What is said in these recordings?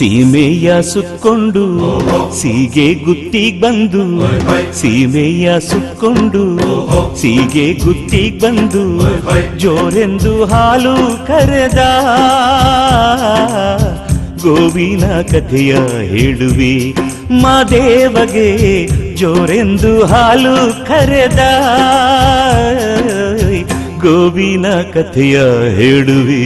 ಸೀಮೆಯ ಸುತ್ಕೊಂಡು ಸೀಗೆ ಗುತ್ತಿಗ್ ಬಂದು ಸೀಮೆಯ ಸುತ್ಕೊಂಡು ಸೀಗೆ ಗುತ್ತಿಗ್ ಬಂದು ಜೋರೆಂದು ಹಾಲು ಕರೆದ ಗೋವಿನ ಕಥೆಯ ಹೇಳುವೆ ಮಾದೇವಗೆ ಜೋರೆಂದು ಹಾಲು ಕರೆದ ಗೋವಿನ ಕಥೆಯ ಹೇಳುವೆ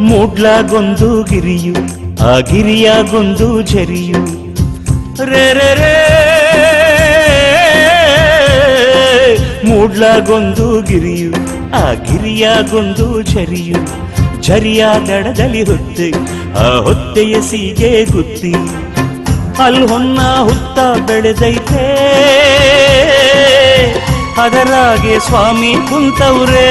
ಮೂಡ್ಲಾಗೊಂದು ಗಿರಿಯು ಆ ಗಿರಿಯಾಗೊಂದು ಝರಿಯು ರೇ ರೇ ರೇ ಮೂಡ್ಲಾಗೊಂದು ಗಿರಿಯು ಆ ಗಿರಿಯಾಗೊಂದು ಝರಿಯು ಝರಿಯ ದಡದಲ್ಲಿ ಹೊತ್ತೆ ಆ ಹೊತ್ತೆಯ ಸೀಗೆ ಗುತ್ತಿ ಅಲ್ಲಿ ಹೊನ್ನ ಹುತ್ತ ಬೆಳೆದೈತೆ ಅದರಾಗೆ ಸ್ವಾಮಿ ಕುಂತವ್ರೆ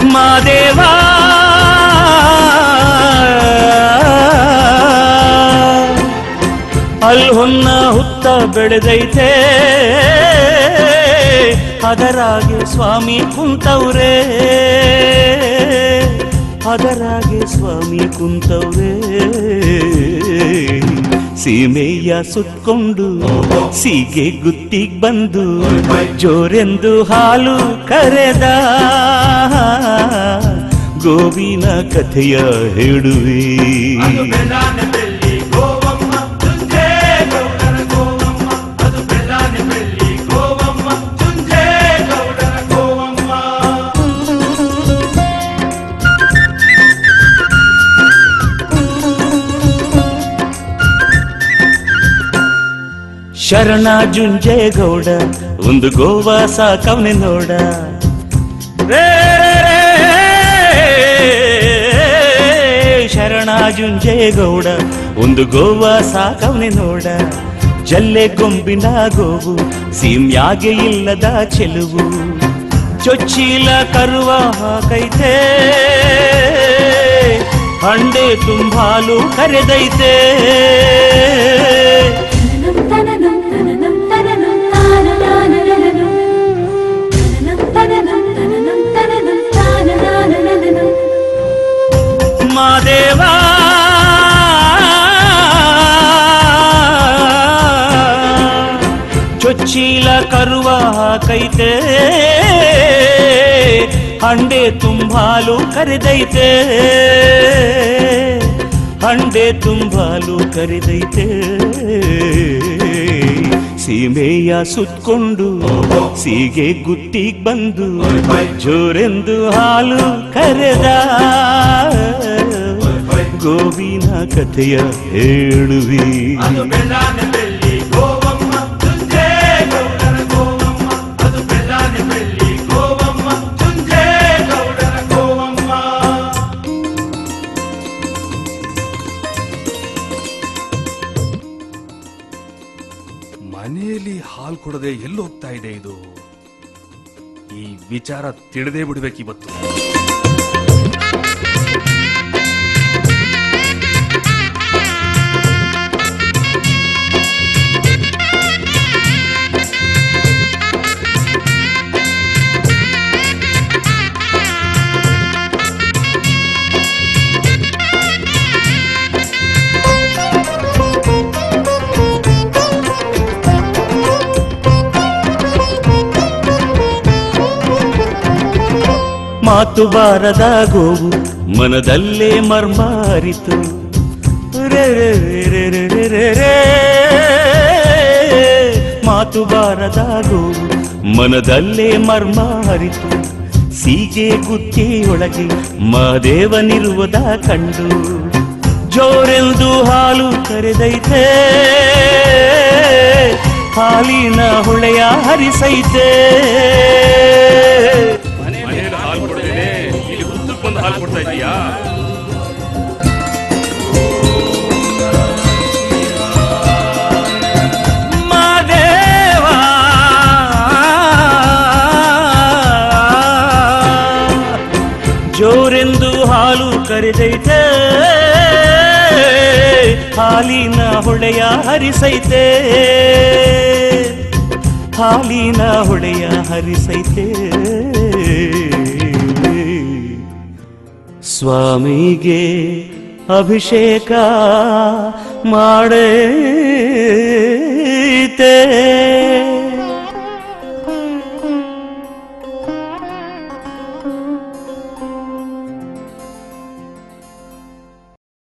ಮಾದೇವ ಅಲ್ಲಿ ಹೊನ್ನ ಹುತ್ತ ಬೆಳೆದೈತೆ ಅದರಾಗೆ ಸ್ವಾಮಿ ಕುಂತವ್ರೆ ಅದರಾಗೆ ಸ್ವಾಮಿ ಕುಂತವ್ರೆ ಸೀಮೆಯ ಸುತ್ಕೊಂಡು ಸೀಗೆ ಗುತ್ತಿಗ್ ಬಂದು ಜೋರೆಂದು ಹಾಲು ಕರೆದ ಗೋವಿನ ಕಥೆಯ ಹೇಳುವೆ ಶರಣ ಜುಂಜೇಗೌಡ ಒಂದು ಗೋವಾ ಸಾಕವನೆ ನೋಡ ಶರಣ ಜುಂಜೇಗೌಡ ಒಂದು ಗೋವಾ ಸಾಕವನೆ ನೋಡ ಜಲ್ಲೆ ಗೊಂಬಿನ ಗೋವು ಸೀಮ್ಯಾಗೆ ಇಲ್ಲದ ಚೆಲುವು ಚೊಚ್ಚೀಲ ಕರುವ ಹಾಕೈತೆ ಹಂಡೆ ತುಂಬಾಲು ಕರೆದೈತೆ ಮಾದೇವ ಚೊಚ್ಚೀಲ ಕರುವ ಹಾಕೈತೆ ಹಂಡೆ ತುಂಬಾಲು ಕರೆದೈತೆ ಹಂಡೆ ತುಂಬಾಲು ಕರೆದೈತೆ ಸೀಮೆಯ ಸುತ್ಕೊಂಡು ಸೀಗೆ ಗುತ್ತಿಗ್ ಬಂದು ಜೋರೆಂದು ಹಾಲು ಕರೆದ ಗೋವಿನ ಕಥೆಯ ಹೇಳುವಿ ಮನೆಯಲ್ಲಿ ಹಾಲು ಕೊಡದೆ ಎಲ್ಲೋಗ್ತಾ ಇದೆ ಇದು? ಈ ವಿಚಾರ ತಿಳಿದೇ ಬಿಡ್ಬೇಕಿವತ್ತು. ಮಾತು ಬಾರದ ಗೋವು ಮನದಲ್ಲೇ ಮರ್ಮಾರಿತು ರೇ ರೇ ರೇ ರೇ ರೇ ರೇ ರೇ. ಮಾತು ಬಾರದಾಗೋ ಮನದಲ್ಲೇ ಮರ್ಮ ಹರಿತು ಸೀಗೆ ಗುತ್ತಿಯೊಳಗೆ ಮಹಾದೇವನಿರುವುದ ಕಂಡು ಜೋರೆಂದು ಹಾಲು ಕರೆದೈತೆ ಹಾಲಿನ ಹೊಳೆಯ ಹರಿಸೈತೆ. ಮನೆಯಲ್ಲಿ ಹಾಲು ಕೊಡ್ತೇನೆ, ಇಲ್ಲಿ ಹುತ್ತಕ್ಕೆ ಬಂದು ಹಾಲು ಕೊಡ್ತಾ ಇದೀಯಾ? ಮಾದೇವ ಜೋರೆಂದು ಹಾಲು ಕರೆದೈತೆ ಹಾಲಿನ ಹೊಳೆಯ ಹರಿಸೈತೆ ಹಾಲಿನ ಹೊಳೆಯ ಹರಿಸೈತೆ. ಸ್ವಾಮಿಗೆ ಅಭಿಷೇಕ ಮಾಡೇ